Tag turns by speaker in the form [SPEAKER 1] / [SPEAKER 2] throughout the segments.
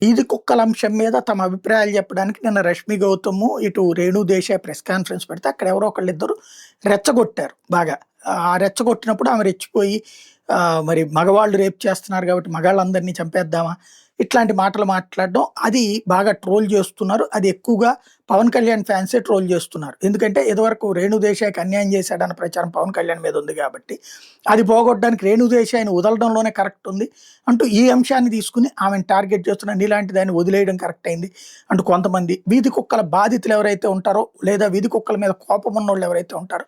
[SPEAKER 1] ఈది కుక్కల అంశం మీద తమ అభిప్రాయాలు చెప్పడానికి నిన్న రష్మి గౌతమ్, ఇటు రేణు దేశాయ్ ప్రెస్ కాన్ఫరెన్స్ పెడితే అక్కడ ఎవరో ఒకళ్ళిద్దరు రెచ్చగొట్టారు బాగా. ఆ రెచ్చగొట్టినప్పుడు ఆమె రెచ్చిపోయి మరి మగవాళ్ళు రేప్ చేస్తున్నారు కాబట్టి మగాళ్ళందరినీ చంపేద్దామా? ఇట్లాంటి మాటలు మాట్లాడడం అది బాగా ట్రోల్ చేస్తున్నారు. అది ఎక్కువగా పవన్ కళ్యాణ్ ఫ్యాన్సే ట్రోల్ చేస్తున్నారు. ఎందుకంటే ఇదివరకు రేణు దేశాయ్‌కి అన్యాయం చేశాడన్న ప్రచారం పవన్ కళ్యాణ్ మీద ఉంది కాబట్టి, అది పోగొట్టడానికి రేణు దేశాయ్‌ని వదలడంలోనే కరెక్ట్ ఉంది అంటూ ఈ అంశాన్ని తీసుకొని ఆమెను టార్గెట్ చేస్తున్న నీలాంటి దాన్ని వదిలేయడం కరెక్ట్ అయింది అంటూ కొంతమంది వీధి కుక్కల బాధితులు ఎవరైతే ఉంటారో లేదా వీధి కుక్కల మీద కోపం ఉన్నోళ్ళు ఎవరైతే ఉంటారో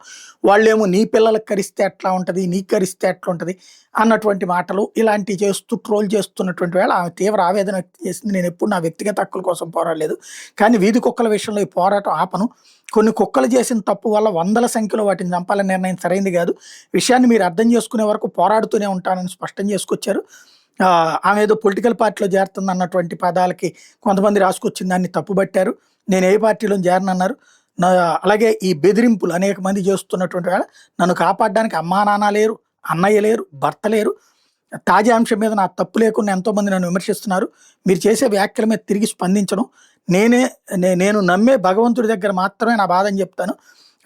[SPEAKER 1] వాళ్ళేమో నీ పిల్లలకి కరిస్తే ఎట్లా ఉంటది, నీకు కరిస్తే ఎట్లుంటది అన్నటువంటి మాటలు ఇలాంటివి చేస్తూ ట్రోల్ చేస్తున్నటువంటి వేళ ఆమె తీవ్ర ఆవేదన వ్యక్తం చేసింది. నేను ఎప్పుడు నా వ్యక్తిగత హక్కుల కోసం పోరాడలేదు, కానీ వీధి కుక్కల విషయంలో ఈ పోరాటం ఆపను. కొన్ని కుక్కలు చేసిన తప్పు వల్ల వందల సంఖ్యలో వాటిని చంపాలనే నిర్ణయం సరైంది కాదు. విషయాన్ని మీరు అర్థం చేసుకునే వరకు పోరాడుతూనే ఉంటానని స్పష్టం చేసుకొచ్చారు. ఆమె ఏదో పొలిటికల్ పార్టీలో చేరుతుంది అన్నటువంటి పదాలకి కొంతమంది రాసుకొచ్చిన దాన్ని తప్పుబట్టారు. నేను ఏ పార్టీలో చేరనన్నారు. అలాగే ఈ బెదిరింపులు అనేక మంది చేస్తున్నటువంటి వేళ నన్ను కాపాడడానికి అమ్మా నాన్న లేరు, అన్నయ్య లేరు, భర్త లేరు. తాజా అంశం మీద నా తప్పు లేకుండా ఎంతోమంది నన్ను విమర్శిస్తున్నారు. మీరు చేసే వ్యాఖ్యల మీద తిరిగి స్పందించడం. నేను నమ్మే భగవంతుడి దగ్గర మాత్రమే నా బాధని చెప్తాను.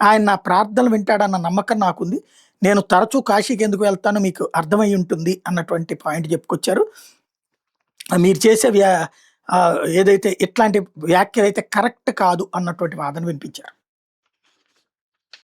[SPEAKER 1] ఆయన నా ప్రార్థనలు వింటాడన్న నమ్మకం నాకుంది. నేను తరచూ కాశీకి ఎందుకు వెళ్తానో మీకు అర్థమై ఉంటుంది అన్నటువంటి పాయింట్ చెప్పుకొచ్చారు. మీరు చేసే ఏదైతే ఇట్లాంటి వ్యాఖ్యలైతే కరెక్ట్ కాదు అన్నటువంటి వాదన వినిపించారు.